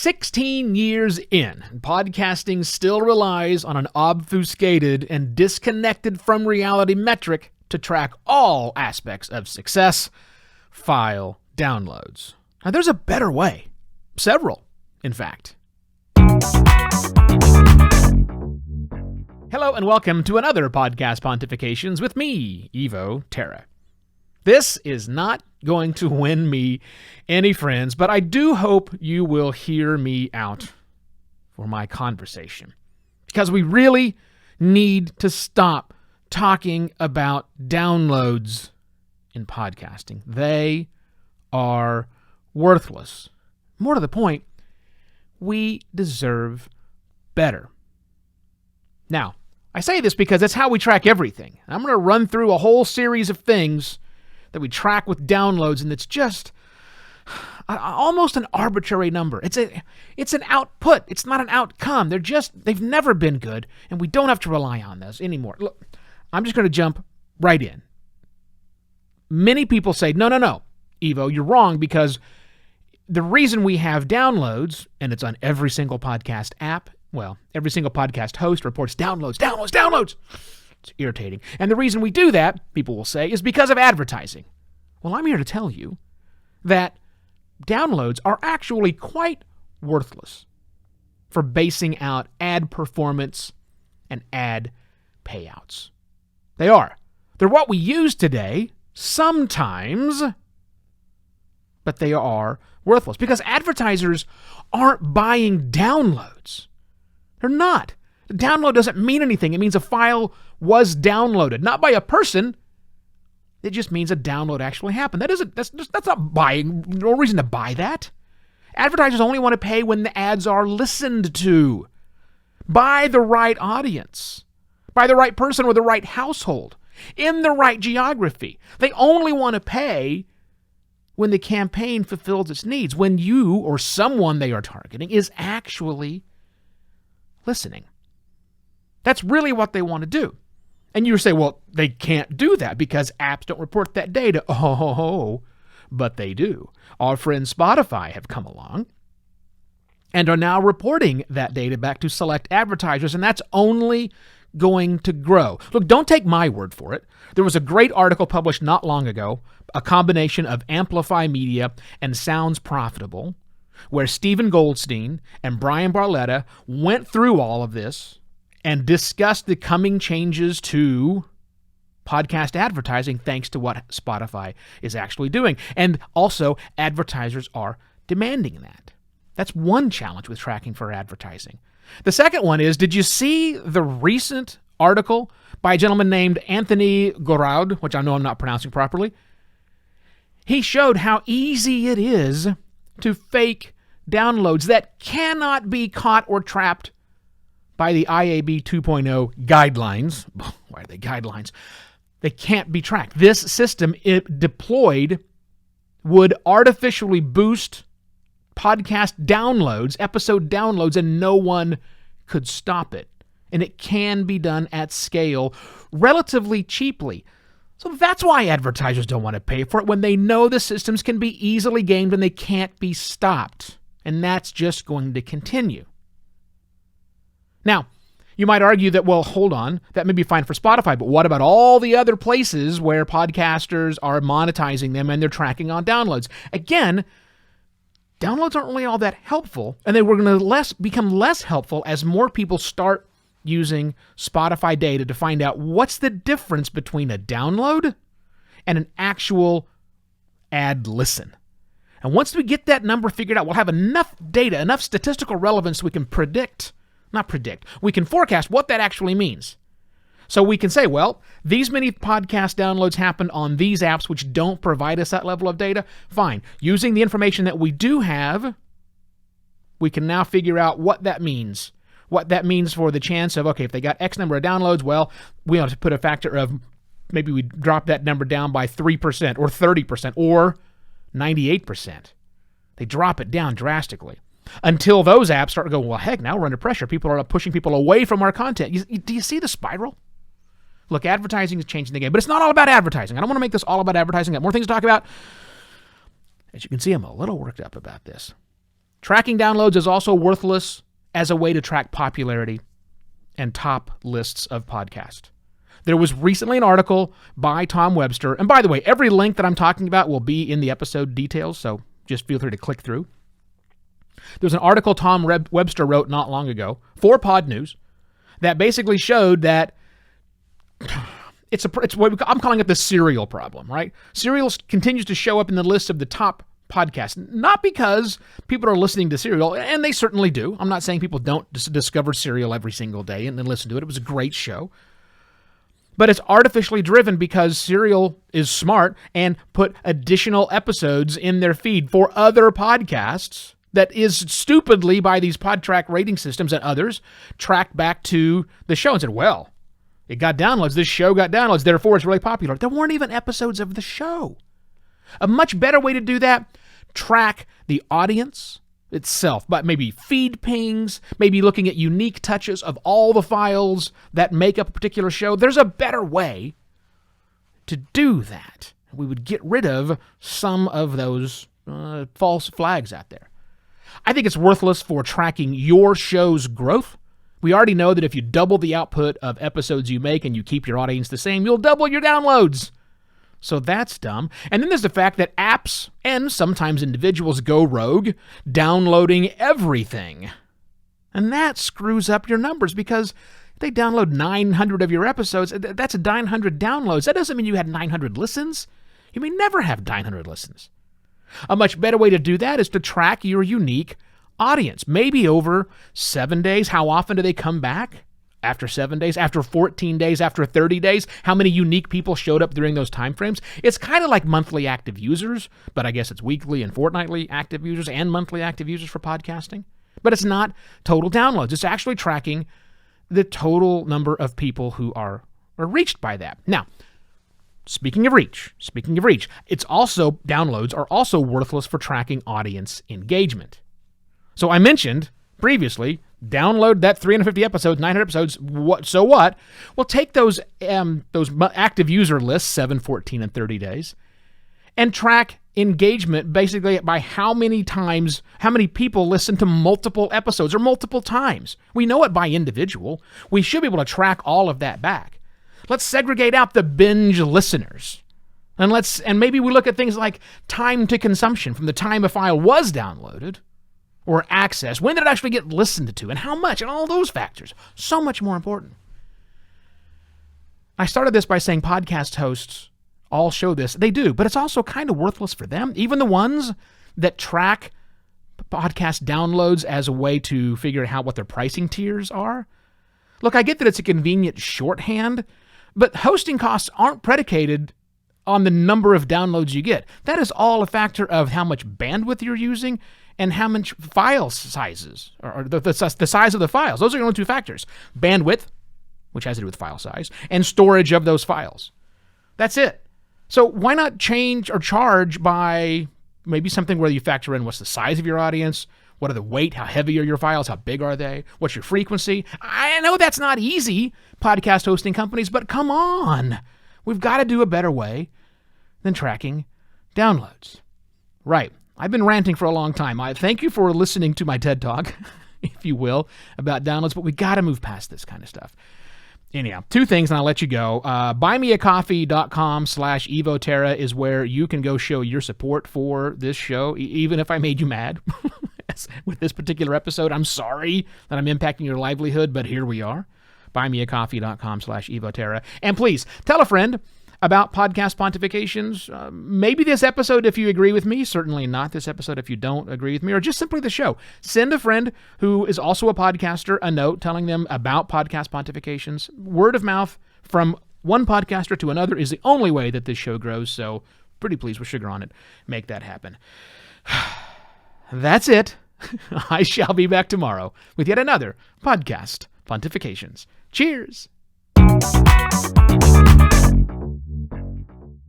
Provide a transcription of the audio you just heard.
16 years in, podcasting still relies on an obfuscated and disconnected from reality metric to track all aspects of success: file downloads. Now, there's a better way. Several, in fact. Hello and welcome to another Podcast Pontifications with me, Evo Terra. This is not going to win me any friends, but I do hope you will hear me out for my conversation, because we really need to stop talking about downloads in podcasting. They are worthless. More to the point, we deserve better. Now, I say this because that's how we track everything. I'm going to run through a whole series of things that we track with downloads, and it's just almost an arbitrary number. It's an output. It's not an outcome. They've never been good, and we don't have to rely on those anymore. Look, I'm just going to jump right in. Many people say, no, Evo, you're wrong, because the reason we have downloads, and it's on every single podcast app, well, every single podcast host reports downloads. It's irritating. And the reason we do that, people will say, is because of advertising. Well, I'm here to tell you that downloads are actually quite worthless for basing out ad performance and ad payouts. They are. They're what we use today, sometimes, but they are worthless because advertisers aren't buying downloads. They're not. The download doesn't mean anything. It means a file was downloaded, not by a person. It just means a download actually happened. That's not buying. No reason to buy that. Advertisers only want to pay when the ads are listened to by the right audience, by the right person or the right household, in the right geography. They only want to pay when the campaign fulfills its needs, when you or someone they are targeting is actually listening. That's really what they want to do. And you say, well, they can't do that because apps don't report that data. Oh, but they do. Our friends Spotify have come along and are now reporting that data back to select advertisers, and that's only going to grow. Look, don't take my word for it. There was a great article published not long ago, a combination of Amplifi Media and Sounds Profitable, where Stephen Goldstein and Bryan Barletta went through all of this and discussed the coming changes to podcast advertising thanks to what Spotify is actually doing. And also, advertisers are demanding that. That's one challenge with tracking for advertising. The second one is, did you see the recent article by a gentleman named Anthony Gouraud, which I know I'm not pronouncing properly? He showed how easy it is to fake downloads that cannot be caught or trapped by the IAB 2.0 guidelines. Why are they guidelines? They can't be tracked. This system, if deployed, would artificially boost podcast downloads, episode downloads, and no one could stop it. And it can be done at scale relatively cheaply. So that's why advertisers don't want to pay for it, when they know the systems can be easily gamed and they can't be stopped. And that's just going to continue. Now, you might argue that, well, hold on, that may be fine for Spotify, but what about all the other places where podcasters are monetizing them and they're tracking on downloads? Again, downloads aren't really all that helpful, and they were going to become less helpful as more people start using Spotify data to find out what's the difference between a download and an actual ad listen. And once we get that number figured out, we'll have enough data, enough statistical relevance so we can we can forecast what that actually means. So we can say, well, these many podcast downloads happened on these apps which don't provide us that level of data. Fine. Using the information that we do have, we can now figure out what that means. What that means for the chance of, okay, if they got X number of downloads, well, we have to put a factor of, maybe we drop that number down by 3% or 30% or 98%. They drop it down drastically. Until those apps start to go, well, heck, now we're under pressure. People are pushing people away from our content. Do you see the spiral? Look, advertising is changing the game, but it's not all about advertising. I don't want to make this all about advertising. I got more things to talk about. As you can see, I'm a little worked up about this. Tracking downloads is also worthless as a way to track popularity and top lists of podcasts. There was recently an article by Tom Webster, and by the way, every link that I'm talking about will be in the episode details, so just feel free to click through. There's an article Tom Webster wrote not long ago for Pod News that basically showed that it's what I'm calling it the serial problem, right? Serial continues to show up in the list of the top podcasts, not because people are listening to Serial, and they certainly do. I'm not saying people don't discover Serial every single day and then listen to it. It was a great show. But it's artificially driven because Serial is smart and put additional episodes in their feed for other podcasts that is stupidly, by these PodTrack rating systems and others, tracked back to the show and said, well, it got downloads. This show got downloads. Therefore, it's really popular. There weren't even episodes of the show. A much better way to do that, track the audience itself, but maybe feed pings, maybe looking at unique touches of all the files that make up a particular show. There's a better way to do that. We would get rid of some of those false flags out there. I think it's worthless for tracking your show's growth. We already know that if you double the output of episodes you make and you keep your audience the same, you'll double your downloads. So that's dumb. And then there's the fact that apps and sometimes individuals go rogue, downloading everything. And that screws up your numbers because if they download 900 of your episodes, that's 900 downloads. That doesn't mean you had 900 listens. You may never have 900 listens. A much better way to do that is to track your unique audience. Maybe over 7 days. How often do they come back? After 7 days, after 14 days, after 30 days, how many unique people showed up during those time frames? It's kind of like monthly active users, but I guess it's weekly and fortnightly active users and monthly active users for podcasting. But it's not total downloads. It's actually tracking the total number of people who are reached by that. Now, speaking of reach, it's also, downloads are also worthless for tracking audience engagement. So I mentioned previously, download that 350 episodes, 900 episodes, so what? Well, take those active user lists, 7, 14, and 30 days, and track engagement basically by how many people listen to multiple episodes or multiple times. We know it by individual. We should be able to track all of that back. Let's segregate out the binge listeners. And maybe we look at things like time to consumption from the time a file was downloaded or access, when did it actually get listened to, and how much, and all those factors. So much more important. I started this by saying podcast hosts all show this. They do, but it's also kind of worthless for them. Even the ones that track podcast downloads as a way to figure out what their pricing tiers are. Look, I get that it's a convenient shorthand, but hosting costs aren't predicated on the number of downloads you get. That is all a factor of how much bandwidth you're using and how much file sizes, or the size of the files. Those are the only two factors. Bandwidth, which has to do with file size, and storage of those files. That's it. So why not change or charge by maybe something where you factor in what's the size of your audience, what are the weight, how heavy are your files, how big are they, what's your frequency? I know that's not easy, podcast hosting companies, but come on. We've got to do a better way than tracking downloads. Right. I've been ranting for a long time. I thank you for listening to my TED Talk, if you will, about downloads, but we got to move past this kind of stuff. Anyhow, two things and I'll let you go. Buymeacoffee.com/evoterra is where you can go show your support for this show, even if I made you mad with this particular episode. I'm sorry that I'm impacting your livelihood, but here we are. Buymeacoffee.com/evoterra. And please tell a friend about podcast pontifications. Maybe this episode if you agree with me, certainly not this episode if you don't agree with me, or just simply the show. Send a friend who is also a podcaster a note telling them about podcast pontifications. Word of mouth from one podcaster to another is the only way that this show grows, so pretty please with sugar on it. Make that happen. That's it. I shall be back tomorrow with yet another podcast pontifications. Cheers!